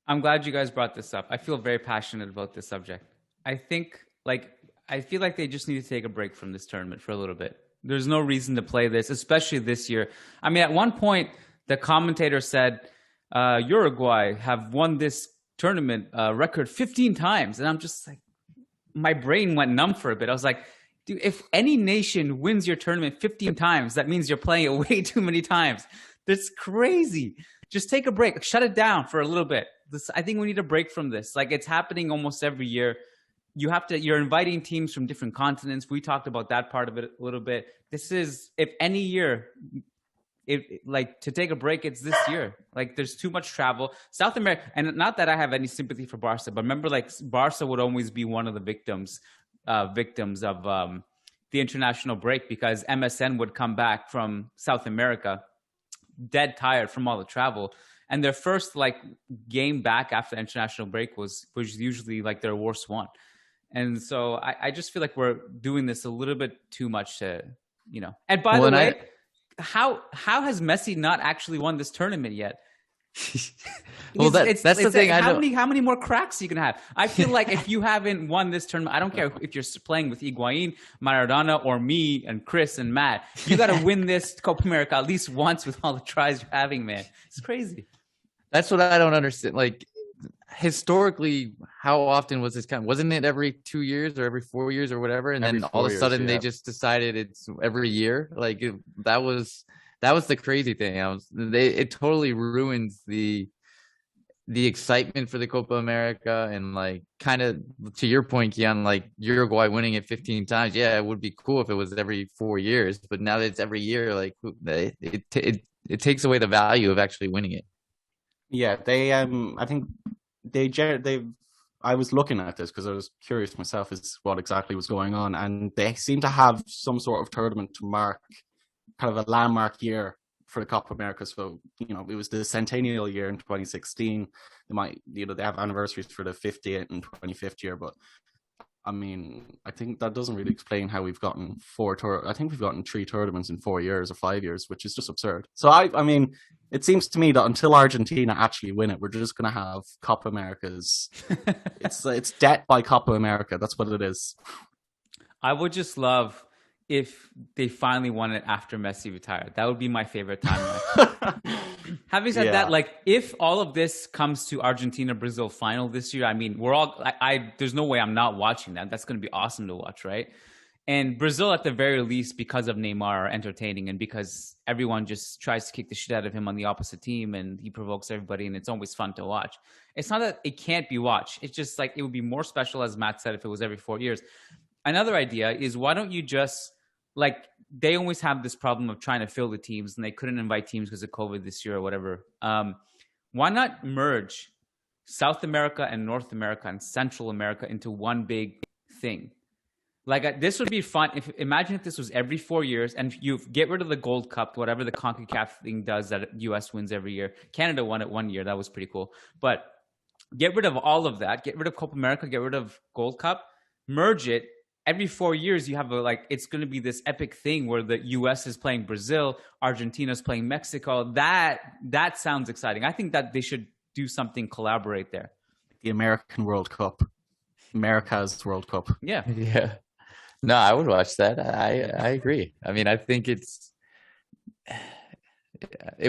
I'm glad you guys brought this up. I feel very passionate about this subject. I think, like, I feel like they just need to take a break from this tournament for a little bit. There's no reason to play this, especially this year. I mean, at one point, the commentator said, Uruguay have won this tournament record 15 times. And I'm just like, my brain went numb for a bit. I was like, dude, if any nation wins your tournament 15 times, that means you're playing it way too many times. That's crazy. Just take a break. Shut it down for a little bit. I think we need a break from this. Like, it's happening almost every year. You're inviting teams from different continents. We talked about that part of it a little bit. This is, if any year, like, to take a break, it's this year. Like, there's too much travel. South America, and not that I have any sympathy for Barca, but remember, like, Barca would always be one of the victims of the international break, because MSN would come back from South America dead tired from all the travel, and their first like game back after the international break was usually like their worst one. And so I just feel like we're doing this a little bit too much to, And by the way, how has Messi not actually won this tournament yet? Well, that's the thing. How many more cracks you can have? I feel like if you haven't won this tournament, I don't care if you're playing with Higuain, Maradona, or me and Chris and Matt. You got to win this Copa America at least once with all the tries you're having, man. It's crazy. That's what I don't understand. Like, historically, how often was this wasn't it every 2 years or every 4 years or whatever? And then all of a sudden they just decided it's every year. Like, that was the crazy thing. It totally ruins the excitement for the Copa America. And like, kind of to your point, Kian, like Uruguay winning it 15 times. Yeah, it would be cool if it was every 4 years, but now that it's every year, like it takes away the value of actually winning it. Yeah, I think I was looking at this because I was curious myself as what exactly was going on, and they seem to have some sort of tournament to mark kind of a landmark year for the Copa America. So, it was the centennial year in 2016. They have anniversaries for the 50th and 25th year, but I mean, I think that doesn't really explain how we've gotten I think we've gotten 3 tournaments in 4 years or 5 years, which is just absurd. So I mean, it seems to me that until Argentina actually win it, we're just going to have Copa Americas. It's debt by Copa America. That's what it is. I would just love if they finally won it after Messi retired. That would be my favorite timeline. Having said that, like, if all of this comes to Argentina-Brazil final this year, I mean, there's no way I'm not watching that. That's going to be awesome to watch, right? And Brazil, at the very least, because of Neymar, are entertaining, and because everyone just tries to kick the shit out of him on the opposite team, and he provokes everybody, and it's always fun to watch. It's not that it can't be watched. It's just like, it would be more special, as Matt said, if it was every 4 years. Another idea is, why don't you just, like, they always have this problem of trying to fill the teams, and they couldn't invite teams because of COVID this year or whatever. Why not merge South America and North America and Central America into one big thing? Like, this would be fun. Imagine if this was every 4 years, and you get rid of the Gold Cup, whatever the CONCACAF thing does that US wins every year. Canada won it 1 year. That was pretty cool. But get rid of all of that. Get rid of Copa America. Get rid of Gold Cup. Merge it. Every 4 years, you have it's going to be this epic thing where the U.S. is playing Brazil, Argentina's playing Mexico. That sounds exciting. I think that they should do something, collaborate there. The American World Cup. America's World Cup. Yeah. Yeah. No, I would watch that. I agree. I mean, I think it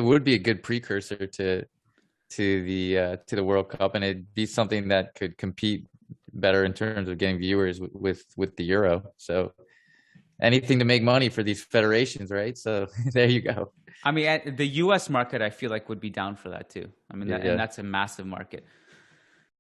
would be a good precursor to the World Cup, and it'd be something that could compete better in terms of getting viewers with the Euro. So anything to make money for these federations, right? So there you go. I mean, the U.S. market, I feel like, would be down for that too. I mean, and that's a massive market.